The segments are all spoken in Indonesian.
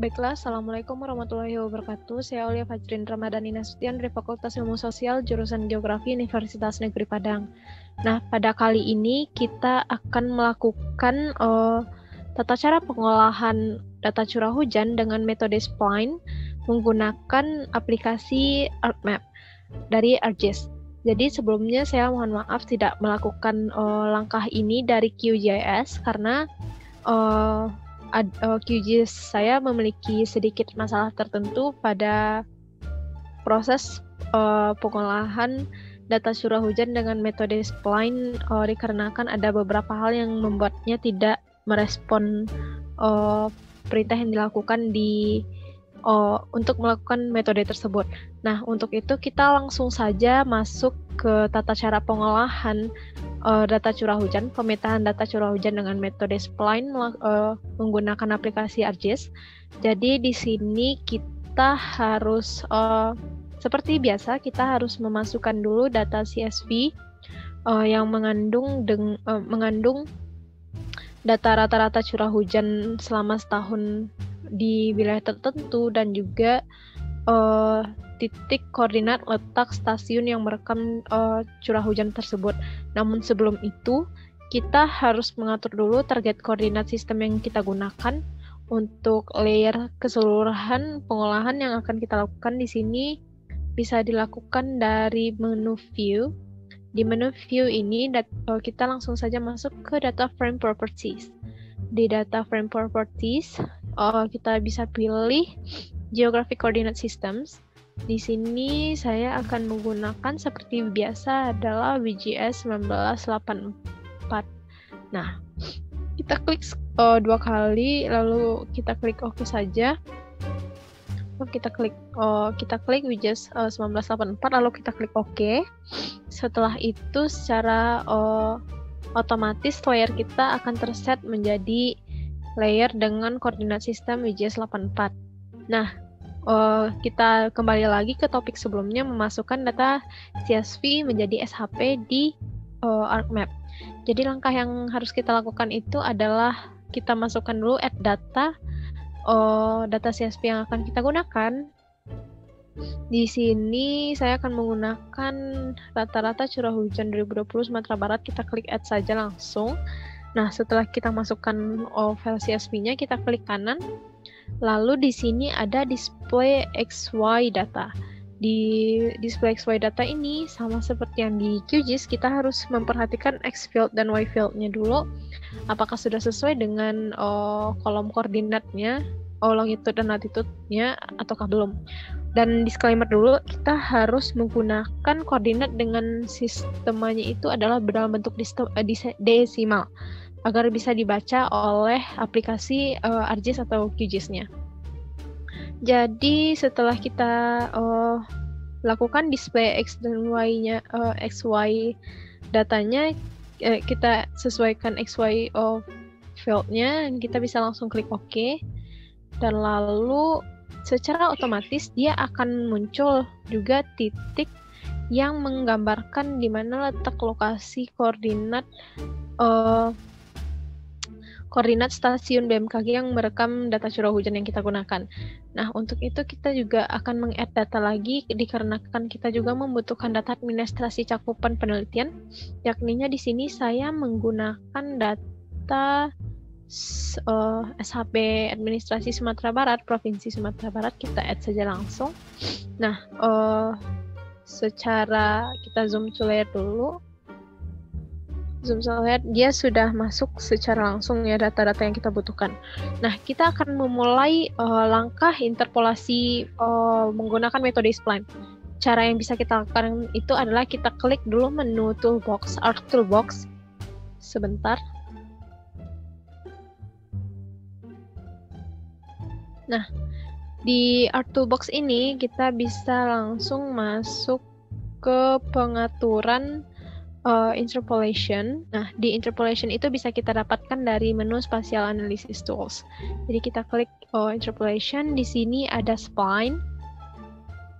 Baiklah, Assalamualaikum warahmatullahi wabarakatuh. Saya Aulia Fajrin Ramadhani Nasution dari Fakultas Ilmu Sosial Jurusan Geografi Universitas Negeri Padang. Nah, pada kali ini kita akan melakukan tata cara pengolahan data curah hujan dengan metode spline menggunakan aplikasi ArcMap dari ArcGIS. Jadi sebelumnya saya mohon maaf tidak melakukan langkah ini dari QGIS karena QGIS saya memiliki sedikit masalah tertentu pada proses pengolahan data curah hujan dengan metode spline dikarenakan ada beberapa hal yang membuatnya tidak merespon perintah yang dilakukan untuk melakukan metode tersebut. Nah, untuk itu kita langsung saja masuk ke tata cara pengolahan data curah hujan, pemetaan data curah hujan dengan metode spline menggunakan aplikasi ArcGIS. Jadi di sini kita harus seperti biasa kita harus memasukkan dulu data CSV yang mengandung data rata-rata curah hujan selama setahun di wilayah tertentu dan juga titik koordinat letak stasiun yang merekam curah hujan tersebut. Namun sebelum itu, kita harus mengatur dulu target koordinat sistem yang kita gunakan untuk layer keseluruhan pengolahan yang akan kita lakukan di sini bisa dilakukan dari menu view. Di menu view ini kita langsung saja masuk ke data frame properties. Di data frame properties, kita bisa pilih geographic coordinate systems. Di sini saya akan menggunakan seperti biasa adalah WGS 1984. Nah, kita klik 2 kali, lalu kita klik OK saja. Kita klik WGS 1984, lalu kita klik OK. Setelah itu secara otomatis layer kita akan terset menjadi layer dengan koordinat sistem WGS 84. Nah, kita kembali lagi ke topik sebelumnya, memasukkan data CSV menjadi SHP di ArcMap. Jadi langkah yang harus kita lakukan itu adalah kita masukkan dulu add data CSV yang akan kita gunakan. Di sini saya akan menggunakan rata-rata curah hujan 2020 Sumatera Barat. Kita klik add saja langsung. Nah, setelah kita masukkan file CSV-nya, kita klik kanan. Lalu di sini ada display XY data. Di display XY data ini sama seperti yang di QGIS, kita harus memperhatikan X field dan Y field-nya dulu. Apakah sudah sesuai dengan kolom koordinatnya, longitude dan latitude-nya ataukah belum. Dan disclaimer dulu, kita harus menggunakan koordinat dengan sistemanya itu adalah dalam bentuk desimal agar bisa dibaca oleh aplikasi ArcGIS atau QGIS-nya. Jadi setelah kita lakukan display X dan Y-nya, XY datanya, kita sesuaikan XY field-nya, kita bisa langsung klik OK. Dan lalu secara otomatis dia akan muncul juga titik yang menggambarkan di mana letak lokasi koordinat stasiun BMKG yang merekam data curah hujan yang kita gunakan. Nah, untuk itu kita juga akan meng-add data lagi dikarenakan kita juga membutuhkan data administrasi cakupan penelitian. Yakninya di sini saya menggunakan data SHP Administrasi Sumatera Barat, Provinsi Sumatera Barat. Kita add saja langsung. Nah, secara kita zoom to layer dulu. Lihat dia sudah masuk secara langsung ya data-data yang kita butuhkan. Nah, kita akan memulai langkah interpolasi menggunakan metode spline. Cara yang bisa kita lakukan itu adalah kita klik dulu menu toolbox, Arc Toolbox. Sebentar. Nah, di Arc Toolbox ini kita bisa langsung masuk ke pengaturan interpolation. Nah, di interpolation itu bisa kita dapatkan dari menu Spatial Analysis Tools. Jadi kita klik interpolation, di sini ada spline.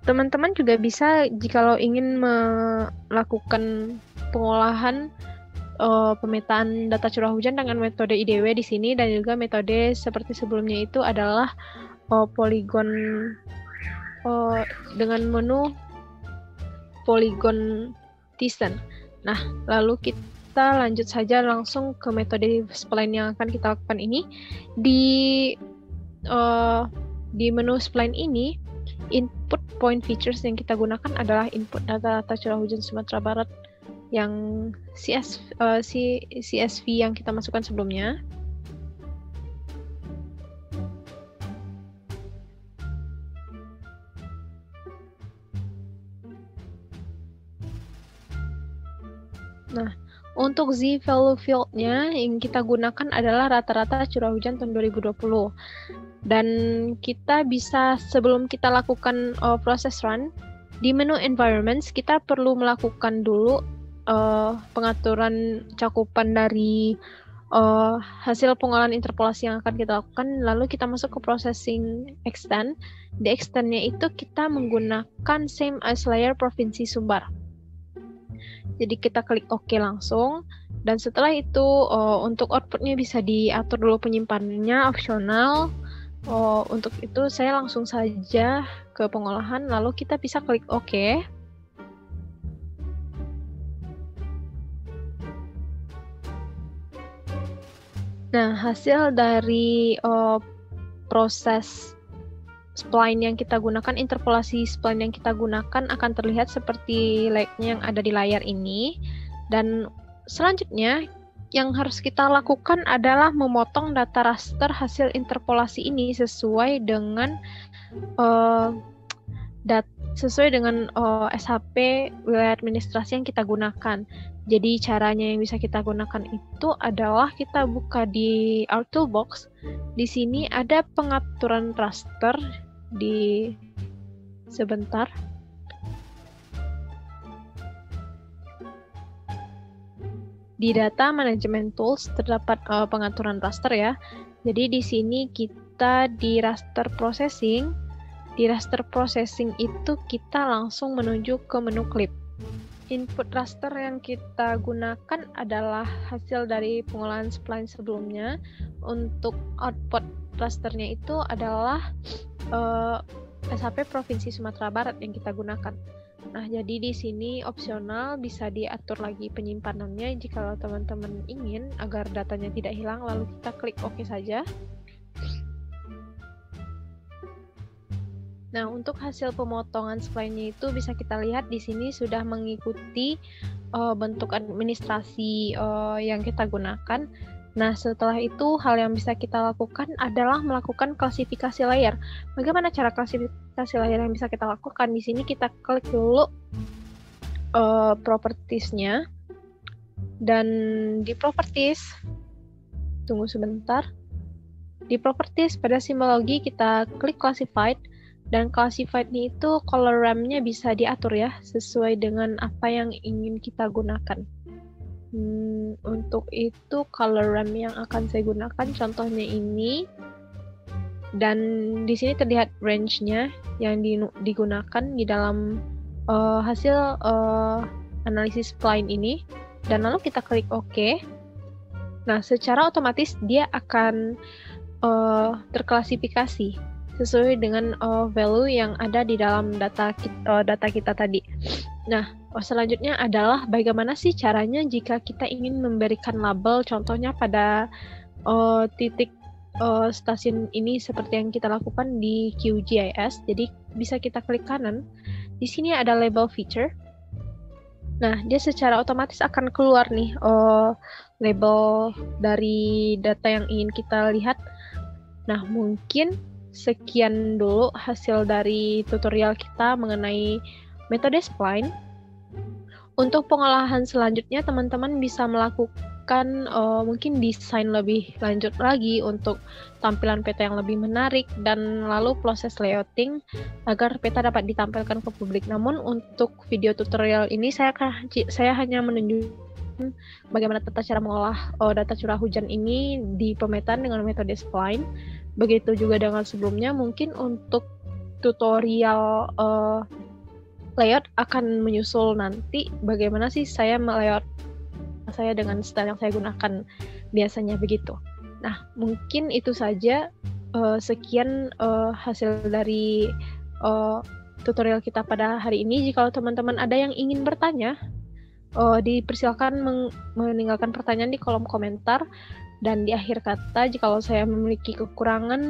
Teman-teman juga bisa jikalau ingin melakukan pengolahan pemetaan data curah hujan dengan metode IDW di sini dan juga metode seperti sebelumnya itu adalah polygon dengan menu polygon Thyssen. Nah, lalu kita lanjut saja langsung ke metode spline yang akan kita lakukan ini. Di menu spline ini, input point features yang kita gunakan adalah input data curah hujan Sumatera Barat yang CSV yang kita masukkan sebelumnya. Nah, untuk z-value field-nya yang kita gunakan adalah rata-rata curah hujan tahun 2020. Dan kita bisa, sebelum kita lakukan proses run, di menu environments kita perlu melakukan dulu pengaturan cakupan dari hasil pengolahan interpolasi yang akan kita lakukan, lalu kita masuk ke processing extend. Di extend-nya itu kita menggunakan same as layer Provinsi Sumbar. Jadi kita klik OK langsung, dan setelah itu untuk outputnya bisa diatur dulu penyimpanannya, opsional. Untuk itu saya langsung saja ke pengolahan, lalu kita bisa klik OK. Nah, hasil dari proses spline yang kita gunakan, interpolasi spline yang kita gunakan akan terlihat seperti like-nya yang ada di layar ini. Dan selanjutnya yang harus kita lakukan adalah memotong data raster hasil interpolasi ini sesuai dengan SHP wilayah administrasi yang kita gunakan. Jadi caranya yang bisa kita gunakan itu adalah kita buka di our toolbox. Di sini ada pengaturan raster sebentar. Di data management tools terdapat pengaturan raster ya. Jadi di sini kita di raster processing. Di raster processing itu kita langsung menuju ke menu clip. Input raster yang kita gunakan adalah hasil dari pengolahan spline sebelumnya. Untuk output rasternya itu adalah SHP Provinsi Sumatera Barat yang kita gunakan. Nah, jadi di sini opsional bisa diatur lagi penyimpanannya jika teman-teman ingin agar datanya tidak hilang, lalu kita klik OK saja. Nah, untuk hasil pemotongan spline-nya itu bisa kita lihat di sini sudah mengikuti bentuk administrasi yang kita gunakan. Nah, setelah itu hal yang bisa kita lakukan adalah melakukan klasifikasi layer. Bagaimana cara klasifikasi layer yang bisa kita lakukan? Di sini kita klik dulu properties-nya. Dan di properties, tunggu sebentar. Di properties pada simbologi kita klik classified. Dan classified-nya itu color RAM-nya bisa diatur ya, sesuai dengan apa yang ingin kita gunakan. Untuk itu color RAM yang akan saya gunakan contohnya ini, dan di sini terlihat range-nya yang digunakan di dalam hasil analisis spline ini, dan lalu kita klik OK. Nah, secara otomatis dia akan terklasifikasi sesuai dengan value yang ada di dalam data kita tadi. Nah, selanjutnya adalah bagaimana sih caranya jika kita ingin memberikan label, contohnya pada titik stasiun ini seperti yang kita lakukan di QGIS. Jadi bisa kita klik kanan. Di sini ada label feature. Nah, dia secara otomatis akan keluar nih label dari data yang ingin kita lihat. Nah, mungkin sekian dulu hasil dari tutorial kita mengenai metode spline. Untuk pengolahan selanjutnya, teman-teman bisa melakukan mungkin desain lebih lanjut lagi untuk tampilan peta yang lebih menarik, dan lalu proses layouting agar peta dapat ditampilkan ke publik. Namun untuk video tutorial ini saya hanya menunjukkan bagaimana tata cara mengolah data curah hujan ini di pemetaan dengan metode spline. Begitu juga dengan sebelumnya. Mungkin untuk tutorial layout akan menyusul nanti. Bagaimana sih saya melayout saya dengan style yang saya gunakan biasanya, begitu. Nah, mungkin itu saja sekian hasil dari tutorial kita pada hari ini. Jika teman-teman ada yang ingin bertanya, dipersilakan meninggalkan pertanyaan di kolom komentar. Dan di akhir kata, jika saya memiliki kekurangan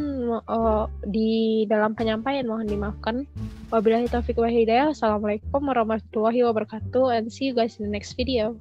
di dalam penyampaian, mohon dimaafkan. Wabillahi taufiq wa hidayah. Assalamualaikum warahmatullahi wabarakatuh, and see you guys in the next video.